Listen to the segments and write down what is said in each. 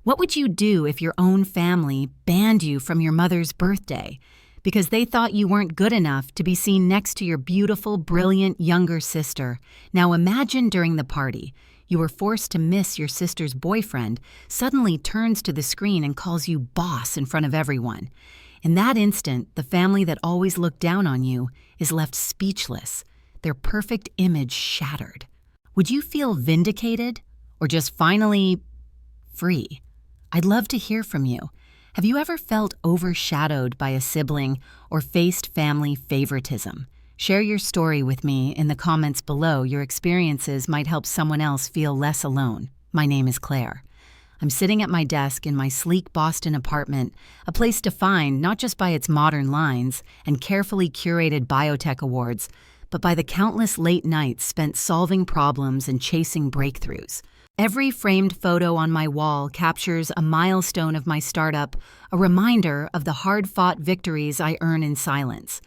What would you do if your own family banned you from your mother's birthday because they thought you weren't good enough to be seen next to your beautiful, brilliant younger sister? Now imagine during the party, you were forced to miss your sister's boyfriend, suddenly turns to the screen and calls you boss in front of everyone. In that instant, the family that always looked down on you is left speechless, their perfect image shattered. Would you feel vindicated or just finally free? I'd love to hear from you. Have you ever felt overshadowed by a sibling or faced family favoritism? Share your story with me in the comments below. Your experiences might help someone else feel less alone. My name is Claire. I'm sitting at my desk in my sleek Boston apartment, a place defined not just by its modern lines and carefully curated biotech awards, but by the countless late nights spent solving problems and chasing breakthroughs. Every framed photo on my wall captures a milestone of my startup, a reminder of the hard-fought victories I earn in silence.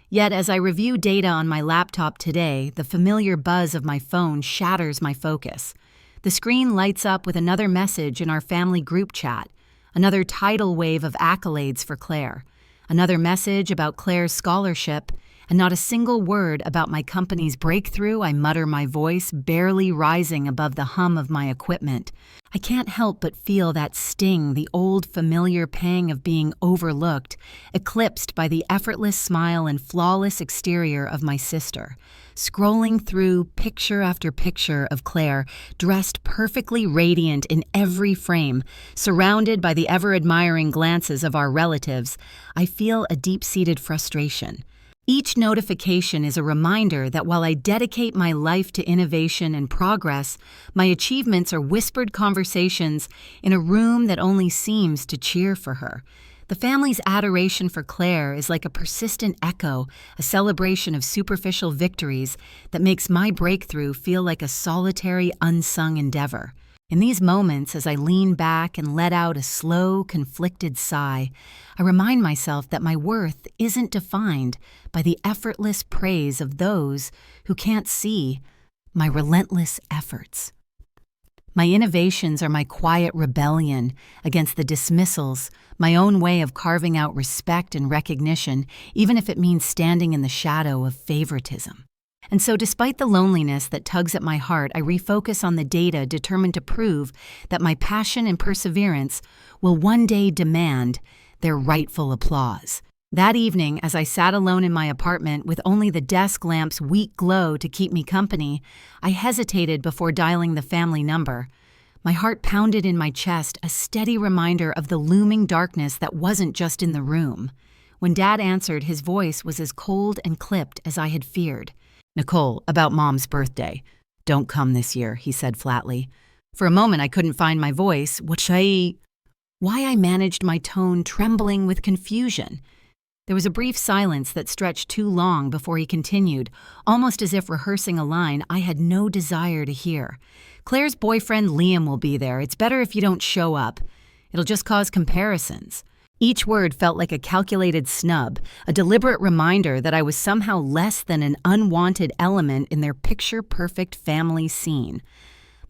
Yet as I review data on my laptop today, the familiar buzz of my phone shatters my focus. The screen lights up with another message in our family group chat, another tidal wave of accolades for Claire, another message about Claire's scholarship, and not a single word about my company's breakthrough. I mutter, my voice barely rising above the hum of my equipment. I can't help but feel that sting, the old familiar pang of being overlooked, eclipsed by the effortless smile and flawless exterior of my sister. Scrolling through picture after picture of Claire, dressed perfectly radiant in every frame, surrounded by the ever-admiring glances of our relatives, I feel a deep-seated frustration. Each notification is a reminder that while I dedicate my life to innovation and progress, my achievements are whispered conversations in a room that only seems to cheer for her. The family's adoration for Claire is like a persistent echo, a celebration of superficial victories that makes my breakthrough feel like a solitary, unsung endeavor. In these moments, as I lean back and let out a slow, conflicted sigh, I remind myself that my worth isn't defined by the effortless praise of those who can't see my relentless efforts. My innovations are my quiet rebellion against the dismissals, my own way of carving out respect and recognition, even if it means standing in the shadow of favoritism. And so despite the loneliness that tugs at my heart, I refocus on the data, determined to prove that my passion and perseverance will one day demand their rightful applause. That evening, as I sat alone in my apartment with only the desk lamp's weak glow to keep me company, I hesitated before dialing the family number. My heart pounded in my chest, a steady reminder of the looming darkness that wasn't just in the room. When Dad answered, his voice was as cold and clipped as I had feared. "Nicole, about Mom's birthday. Don't come this year," he said flatly. For a moment I couldn't find my voice. Why I managed my tone trembling with confusion. There was a brief silence that stretched too long before he continued, almost as if rehearsing a line I had no desire to hear. "Claire's boyfriend Liam will be there. It's better if you don't show up. It'll just cause comparisons." Each word felt like a calculated snub, a deliberate reminder that I was somehow less than an unwanted element in their picture-perfect family scene.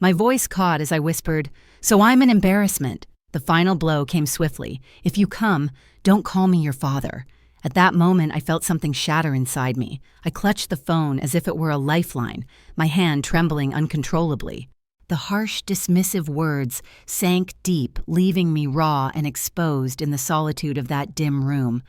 My voice caught as I whispered, "So I'm an embarrassment." The final blow came swiftly. "If you come, don't call me your father." At that moment, I felt something shatter inside me. I clutched the phone as if it were a lifeline, my hand trembling uncontrollably. The harsh, dismissive words sank deep, leaving me raw and exposed in the solitude of that dim room.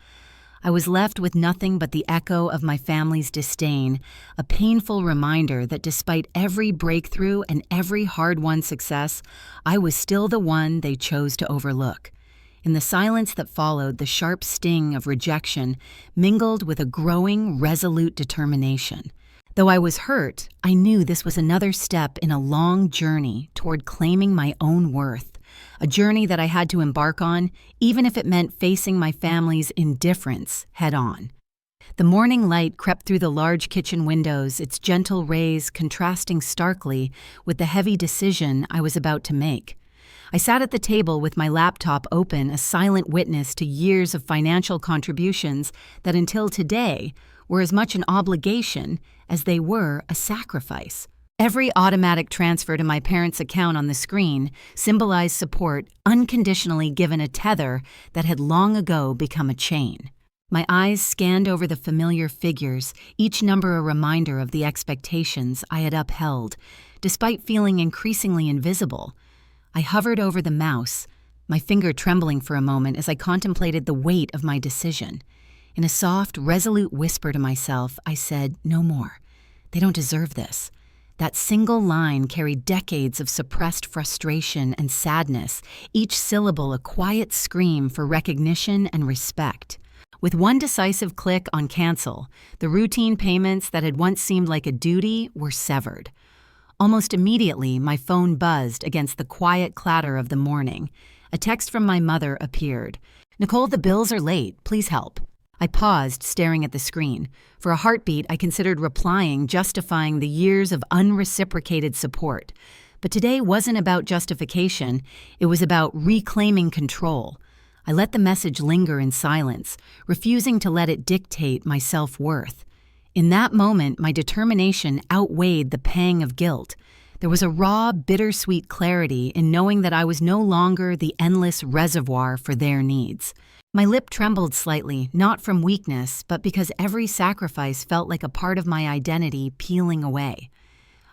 I was left with nothing but the echo of my family's disdain, a painful reminder that despite every breakthrough and every hard-won success, I was still the one they chose to overlook. In the silence that followed, the sharp sting of rejection mingled with a growing, resolute determination. Though I was hurt, I knew this was another step in a long journey toward claiming my own worth, a journey that I had to embark on, even if it meant facing my family's indifference head-on. The morning light crept through the large kitchen windows, its gentle rays contrasting starkly with the heavy decision I was about to make. I sat at the table with my laptop open, a silent witness to years of financial contributions that until today were as much an obligation as they were a sacrifice. Every automatic transfer to my parents' account on the screen symbolized support unconditionally given a tether that had long ago become a chain. My eyes scanned over the familiar figures, each number a reminder of the expectations I had upheld, despite feeling increasingly invisible. I hovered over the mouse, my finger trembling for a moment as I contemplated the weight of my decision. In a soft, resolute whisper to myself, I said, "No more. They don't deserve this." That single line carried decades of suppressed frustration and sadness, each syllable a quiet scream for recognition and respect. With one decisive click on cancel, the routine payments that had once seemed like a duty were severed. Almost immediately, my phone buzzed against the quiet clatter of the morning. A text from my mother appeared. "Nicole, the bills are late. Please help." I paused, staring at the screen. For a heartbeat, I considered replying, justifying the years of unreciprocated support. But today wasn't about justification. It was about reclaiming control. I let the message linger in silence, refusing to let it dictate my self-worth. In that moment, my determination outweighed the pang of guilt. There was a raw, bittersweet clarity in knowing that I was no longer the endless reservoir for their needs. My lip trembled slightly, not from weakness, but because every sacrifice felt like a part of my identity peeling away.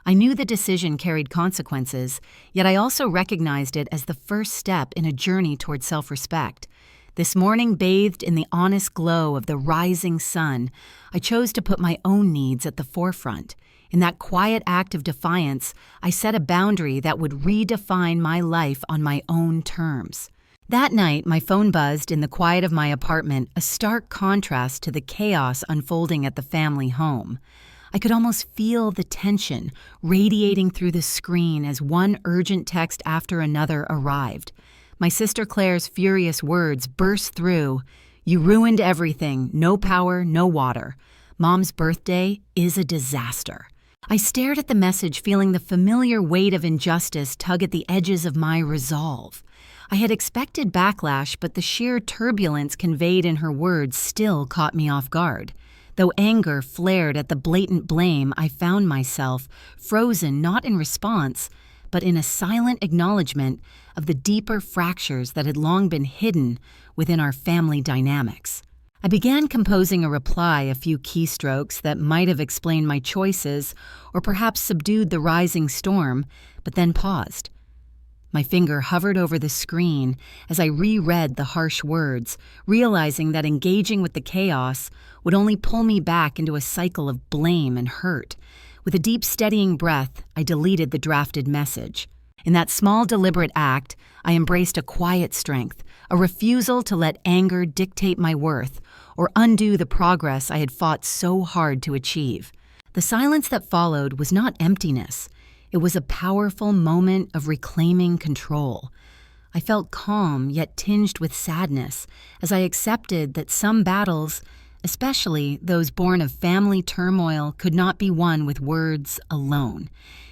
I knew the decision carried consequences, yet I also recognized it as the first step in a journey toward self-respect. This morning, bathed in the honest glow of the rising sun, I chose to put my own needs at the forefront. In that quiet act of defiance, I set a boundary that would redefine my life on my own terms. That night, my phone buzzed in the quiet of my apartment, a stark contrast to the chaos unfolding at the family home. I could almost feel the tension radiating through the screen as one urgent text after another arrived. My sister Claire's furious words burst through. "You ruined everything. No power, no water. Mom's birthday is a disaster." I stared at the message, feeling the familiar weight of injustice tug at the edges of my resolve. I had expected backlash, but the sheer turbulence conveyed in her words still caught me off guard. Though anger flared at the blatant blame, I found myself frozen not in response, but in a silent acknowledgement of the deeper fractures that had long been hidden within our family dynamics. I began composing a reply, a few keystrokes that might have explained my choices or perhaps subdued the rising storm, but then paused. My finger hovered over the screen as I reread the harsh words, realizing that engaging with the chaos would only pull me back into a cycle of blame and hurt. With a deep, steadying breath, I deleted the drafted message. In that small, deliberate act, I embraced a quiet strength, a refusal to let anger dictate my worth or undo the progress I had fought so hard to achieve. The silence that followed was not emptiness. It was a powerful moment of reclaiming control. I felt calm yet tinged with sadness as I accepted that some battles, especially those born of family turmoil, could not be won with words alone.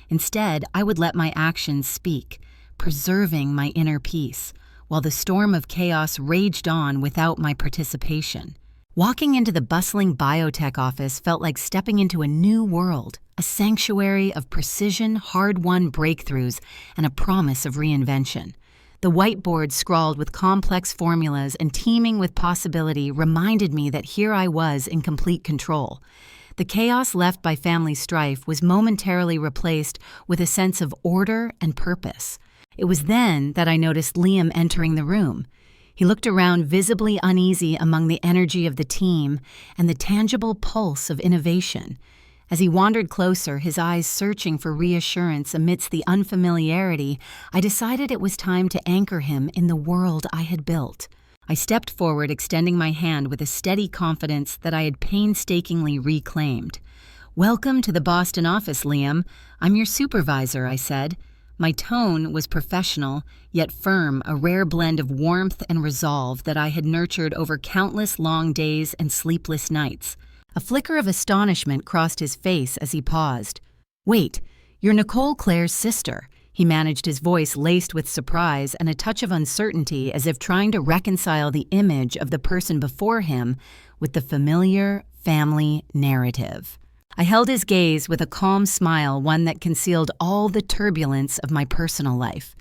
Instead, I would let my actions speak, preserving my inner peace, while the storm of chaos raged on without my participation. Walking into the bustling biotech office felt like stepping into a new world, a sanctuary of precision, hard-won breakthroughs, and a promise of reinvention. The whiteboard scrawled with complex formulas and teeming with possibility reminded me that here I was in complete control. The chaos left by family strife was momentarily replaced with a sense of order and purpose. It was then that I noticed Liam entering the room. He looked around, visibly uneasy among the energy of the team and the tangible pulse of innovation. As he wandered closer, his eyes searching for reassurance amidst the unfamiliarity, I decided it was time to anchor him in the world I had built. I stepped forward, extending my hand with a steady confidence that I had painstakingly reclaimed. "Welcome to the Boston office, Liam. I'm your supervisor," I said. My tone was professional, yet firm, a rare blend of warmth and resolve that I had nurtured over countless long days and sleepless nights. A flicker of astonishment crossed his face as he paused. "Wait, you're Nicole Claire's sister," he managed, his voice laced with surprise and a touch of uncertainty, as if trying to reconcile the image of the person before him with the familiar family narrative. I held his gaze with a calm smile, one that concealed all the turbulence of my personal life.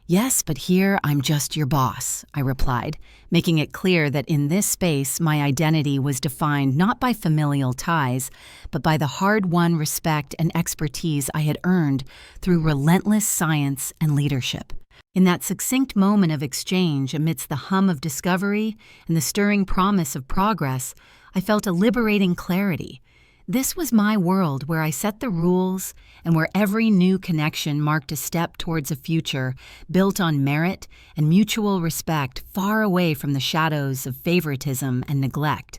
"Yes, but here I'm just your boss," I replied, making it clear that in this space my identity was defined not by familial ties, but by the hard-won respect and expertise I had earned through relentless science and leadership. In that succinct moment of exchange amidst the hum of discovery and the stirring promise of progress, I felt a liberating clarity. This was my world where I set the rules and where every new connection marked a step towards a future built on merit and mutual respect, far away from the shadows of favoritism and neglect.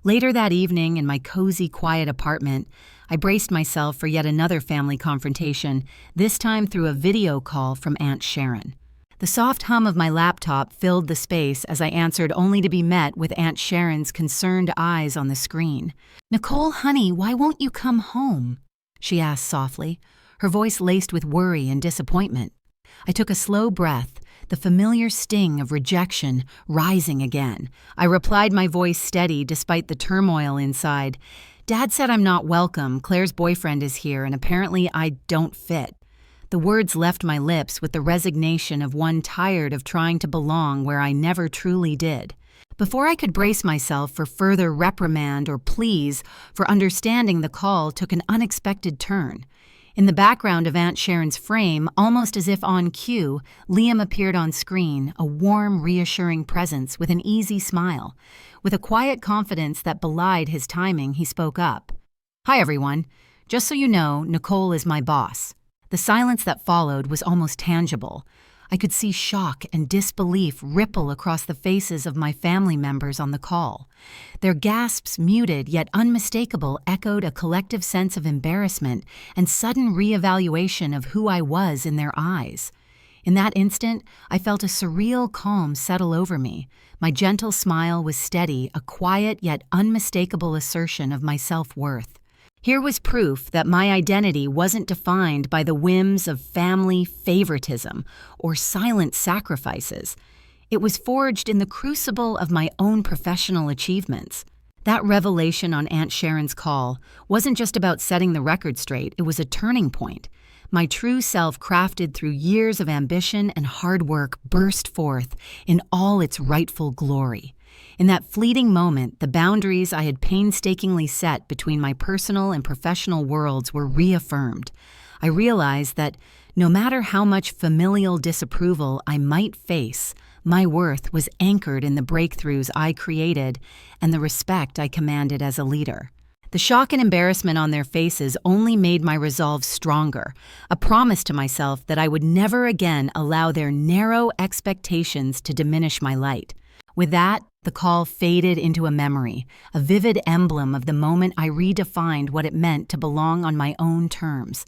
Later that evening, in my cozy, quiet apartment, I braced myself for yet another family confrontation, this time through a video call from Aunt Sharon. The soft hum of my laptop filled the space as I answered, only to be met with Aunt Sharon's concerned eyes on the screen. "Nicole, honey, why won't you come home?" she asked softly, her voice laced with worry and disappointment. I took a slow breath, the familiar sting of rejection rising again. I replied, my voice steady despite the turmoil inside. "Dad said I'm not welcome. Claire's boyfriend is here, and apparently I don't fit." The words left my lips with the resignation of one tired of trying to belong where I never truly did. Before I could brace myself for further reprimand or pleas for understanding, the call took an unexpected turn. In the background of Aunt Sharon's frame, almost as if on cue, Liam appeared on screen, a warm, reassuring presence with an easy smile. With a quiet confidence that belied his timing, he spoke up. "Hi, everyone. Just so you know, Nicole is my boss." The silence that followed was almost tangible. I could see shock and disbelief ripple across the faces of my family members on the call. Their gasps, muted yet unmistakable, echoed a collective sense of embarrassment and sudden reevaluation of who I was in their eyes. In that instant, I felt a surreal calm settle over me. My gentle smile was steady, a quiet yet unmistakable assertion of my self-worth. Here was proof that my identity wasn't defined by the whims of family favoritism or silent sacrifices. It was forged in the crucible of my own professional achievements. That revelation on Aunt Sharon's call wasn't just about setting the record straight, it was a turning point. My true self, crafted through years of ambition and hard work, burst forth in all its rightful glory. In that fleeting moment, the boundaries I had painstakingly set between my personal and professional worlds were reaffirmed. I realized that no matter how much familial disapproval I might face, my worth was anchored in the breakthroughs I created and the respect I commanded as a leader. The shock and embarrassment on their faces only made my resolve stronger, a promise to myself that I would never again allow their narrow expectations to diminish my light. With that, the call faded into a memory, a vivid emblem of the moment I redefined what it meant to belong on my own terms.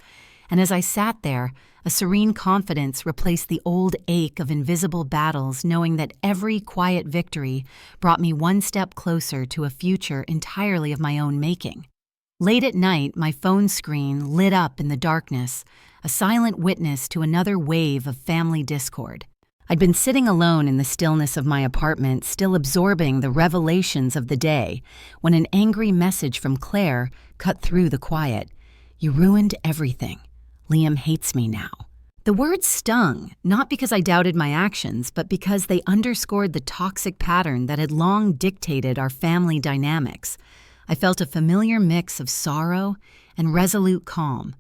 And as I sat there, a serene confidence replaced the old ache of invisible battles, knowing that every quiet victory brought me one step closer to a future entirely of my own making. Late at night, my phone screen lit up in the darkness, a silent witness to another wave of family discord. I'd been sitting alone in the stillness of my apartment, still absorbing the revelations of the day, when an angry message from Claire cut through the quiet. "You ruined everything. Liam hates me now." The words stung, not because I doubted my actions, but because they underscored the toxic pattern that had long dictated our family dynamics. I felt a familiar mix of sorrow and resolute calm.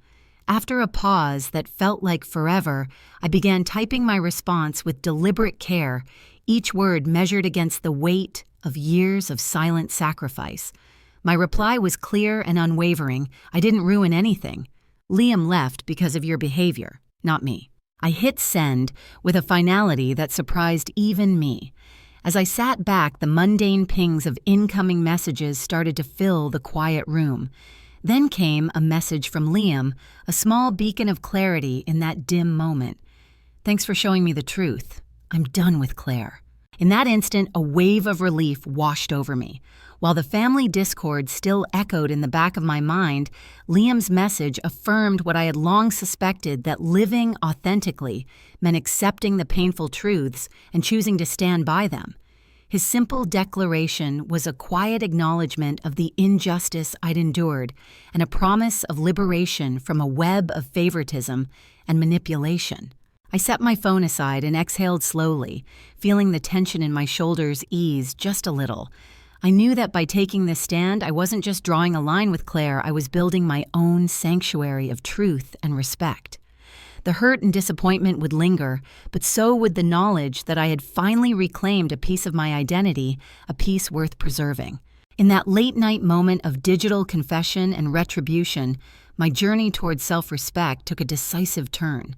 After a pause that felt like forever, I began typing my response with deliberate care, each word measured against the weight of years of silent sacrifice. My reply was clear and unwavering. "I didn't ruin anything. Liam left because of your behavior, not me." I hit send with a finality that surprised even me. As I sat back, the mundane pings of incoming messages started to fill the quiet room. Then came a message from Liam, a small beacon of clarity in that dim moment. "Thanks for showing me the truth. I'm done with Claire." In that instant, a wave of relief washed over me. While the family discord still echoed in the back of my mind, Liam's message affirmed what I had long suspected, that living authentically meant accepting the painful truths and choosing to stand by them. His simple declaration was a quiet acknowledgement of the injustice I'd endured and a promise of liberation from a web of favoritism and manipulation. I set my phone aside and exhaled slowly, feeling the tension in my shoulders ease just a little. I knew that by taking this stand, I wasn't just drawing a line with Claire, I was building my own sanctuary of truth and respect. The hurt and disappointment would linger, but so would the knowledge that I had finally reclaimed a piece of my identity, a piece worth preserving. In that late-night moment of digital confession and retribution, my journey towards self-respect took a decisive turn.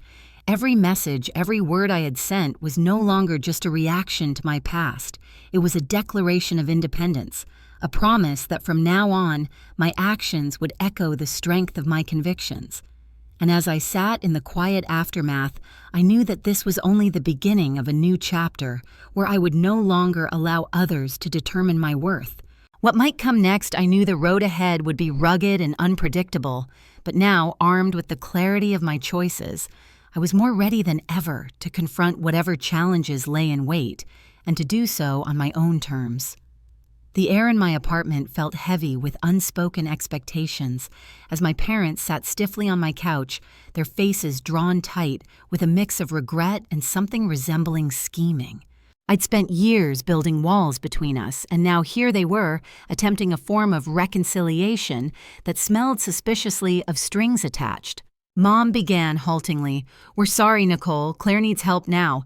Every message, every word I had sent was no longer just a reaction to my past. It was a declaration of independence, a promise that from now on, my actions would echo the strength of my convictions. And as I sat in the quiet aftermath, I knew that this was only the beginning of a new chapter where I would no longer allow others to determine my worth. What might come next, I knew the road ahead would be rugged and unpredictable, but now, armed with the clarity of my choices, I was more ready than ever to confront whatever challenges lay in wait, and to do so on my own terms. The air in my apartment felt heavy with unspoken expectations as my parents sat stiffly on my couch, their faces drawn tight with a mix of regret and something resembling scheming. I'd spent years building walls between us, and now here they were, attempting a form of reconciliation that smelled suspiciously of strings attached. Mom began haltingly, "We're sorry, Nicole. Claire needs help now."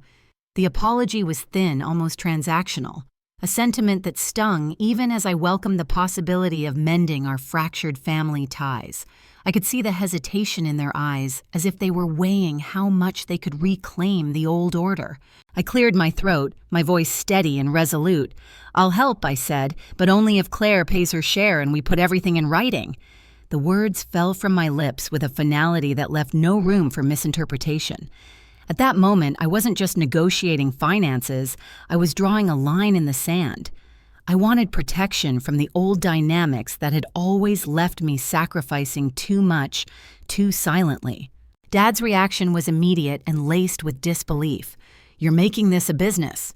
The apology was thin, almost transactional, a sentiment that stung even as I welcomed the possibility of mending our fractured family ties. I could see the hesitation in their eyes, as if they were weighing how much they could reclaim the old order. I cleared my throat, my voice steady and resolute. "I'll help," I said, "but only if Claire pays her share and we put everything in writing." The words fell from my lips with a finality that left no room for misinterpretation. At that moment, I wasn't just negotiating finances, I was drawing a line in the sand. I wanted protection from the old dynamics that had always left me sacrificing too much, too silently. Dad's reaction was immediate and laced with disbelief. "You're making this a business."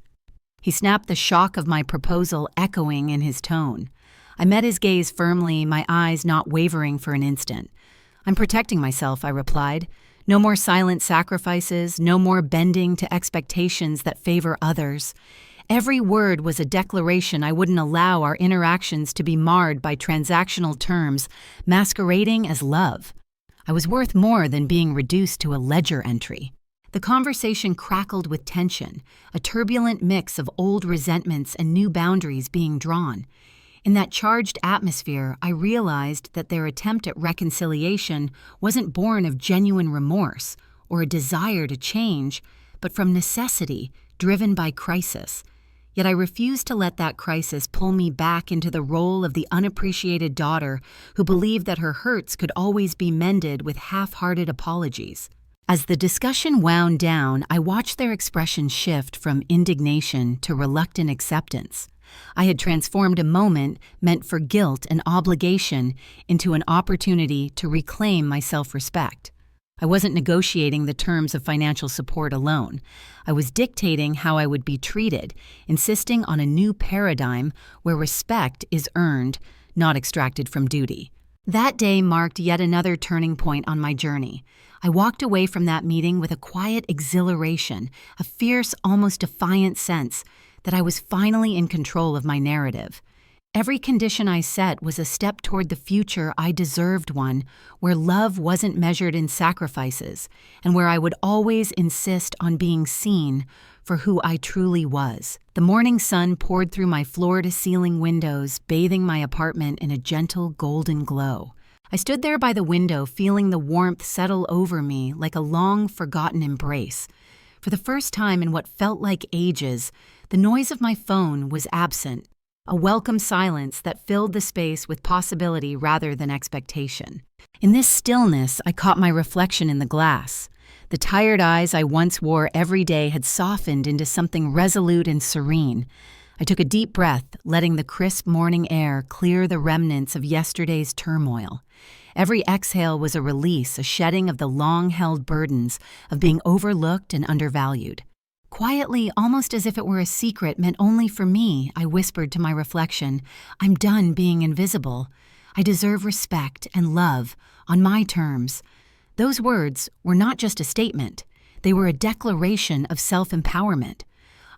He snapped, the shock of my proposal echoing in his tone. I met his gaze firmly, my eyes not wavering for an instant. "I'm protecting myself," I replied. "No more silent sacrifices, no more bending to expectations that favor others." Every word was a declaration I wouldn't allow our interactions to be marred by transactional terms masquerading as love. I was worth more than being reduced to a ledger entry. The conversation crackled with tension, a turbulent mix of old resentments and new boundaries being drawn. In that charged atmosphere, I realized that their attempt at reconciliation wasn't born of genuine remorse or a desire to change, but from necessity, driven by crisis. Yet I refused to let that crisis pull me back into the role of the unappreciated daughter who believed that her hurts could always be mended with half-hearted apologies. As the discussion wound down, I watched their expression shift from indignation to reluctant acceptance. I had transformed a moment meant for guilt and obligation into an opportunity to reclaim my self-respect. I wasn't negotiating the terms of financial support alone. I was dictating how I would be treated, insisting on a new paradigm where respect is earned, not extracted from duty. That day marked yet another turning point on my journey. I walked away from that meeting with a quiet exhilaration, a fierce, almost defiant sense that I was finally in control of my narrative. Every condition I set was a step toward the future I deserved, one where love wasn't measured in sacrifices and where I would always insist on being seen for who I truly was. The morning sun poured through my floor-to-ceiling windows, bathing my apartment in a gentle golden glow. I stood there by the window, feeling the warmth settle over me like a long-forgotten embrace. For the first time in what felt like ages, the noise of my phone was absent, a welcome silence that filled the space with possibility rather than expectation. In this stillness, I caught my reflection in the glass. The tired eyes I once wore every day had softened into something resolute and serene. I took a deep breath, letting the crisp morning air clear the remnants of yesterday's turmoil. Every exhale was a release, a shedding of the long-held burdens of being overlooked and undervalued. Quietly, almost as if it were a secret meant only for me, I whispered to my reflection, "I'm done being invisible. I deserve respect and love on my terms." Those words were not just a statement. They were a declaration of self-empowerment.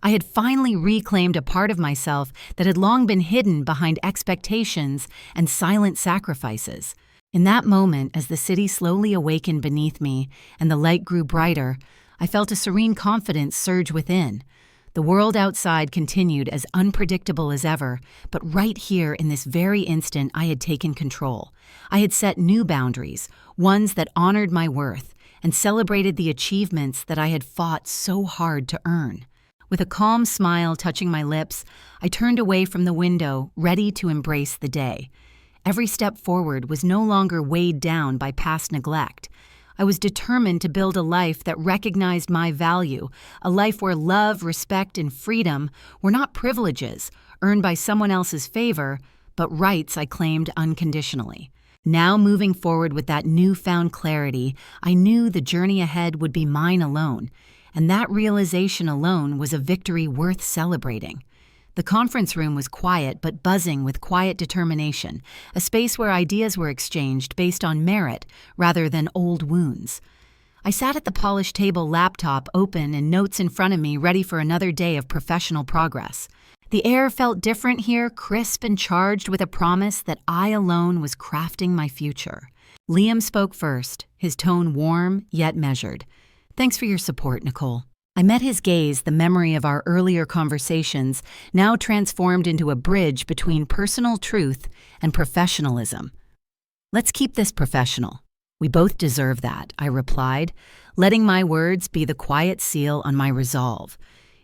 I had finally reclaimed a part of myself that had long been hidden behind expectations and silent sacrifices. In that moment, as the city slowly awakened beneath me and the light grew brighter, I felt a serene confidence surge within. The world outside continued as unpredictable as ever, but right here in this very instant I had taken control. I had set new boundaries, ones that honored my worth, and celebrated the achievements that I had fought so hard to earn. With a calm smile touching my lips, I turned away from the window, ready to embrace the day. Every step forward was no longer weighed down by past neglect. I was determined to build a life that recognized my value, a life where love, respect, and freedom were not privileges earned by someone else's favor, but rights I claimed unconditionally. Now, moving forward with that newfound clarity, I knew the journey ahead would be mine alone, and that realization alone was a victory worth celebrating. The conference room was quiet but buzzing with quiet determination, a space where ideas were exchanged based on merit rather than old wounds. I sat at the polished table, laptop open and notes in front of me, ready for another day of professional progress. The air felt different here, crisp and charged with a promise that I alone was crafting my future. Liam spoke first, his tone warm yet measured. "Thanks for your support, Nicole." I met his gaze, the memory of our earlier conversations, now transformed into a bridge between personal truth and professionalism. "Let's keep this professional. We both deserve that," I replied, letting my words be the quiet seal on my resolve.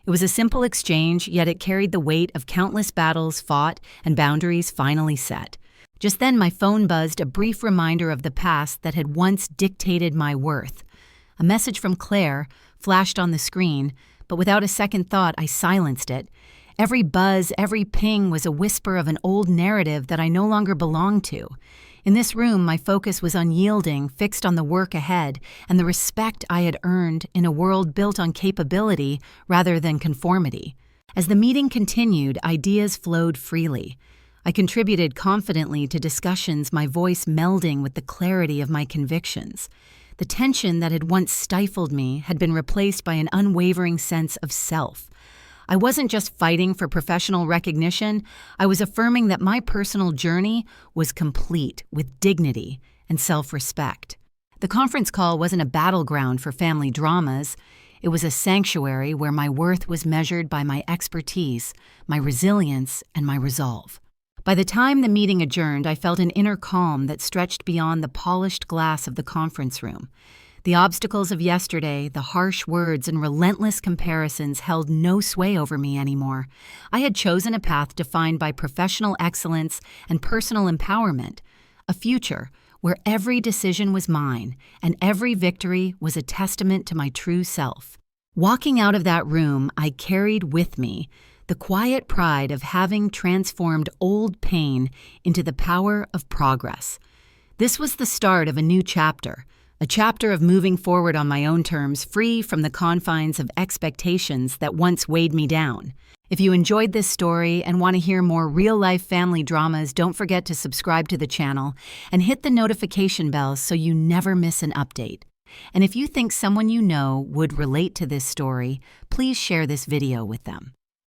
It was a simple exchange, yet it carried the weight of countless battles fought and boundaries finally set. Just then my phone buzzed, a brief reminder of the past that had once dictated my worth. A message from Claire flashed on the screen, but without a second thought, I silenced it. Every buzz, every ping was a whisper of an old narrative that I no longer belonged to. In this room, my focus was unyielding, fixed on the work ahead and the respect I had earned in a world built on capability rather than conformity. As the meeting continued, ideas flowed freely. I contributed confidently to discussions, my voice melding with the clarity of my convictions. The tension that had once stifled me had been replaced by an unwavering sense of self. I wasn't just fighting for professional recognition, I was affirming that my personal journey was complete with dignity and self-respect. The conference call wasn't a battleground for family dramas. It was a sanctuary where my worth was measured by my expertise, my resilience, and my resolve. By the time the meeting adjourned, I felt an inner calm that stretched beyond the polished glass of the conference room. The obstacles of yesterday, the harsh words and relentless comparisons held no sway over me anymore. I had chosen a path defined by professional excellence and personal empowerment, a future where every decision was mine and every victory was a testament to my true self. Walking out of that room, I carried with me the quiet pride of having transformed old pain into the power of progress. This was the start of a new chapter, a chapter of moving forward on my own terms, free from the confines of expectations that once weighed me down. If you enjoyed this story and want to hear more real-life family dramas, don't forget to subscribe to the channel and hit the notification bell so you never miss an update. And if you think someone you know would relate to this story, please share this video with them.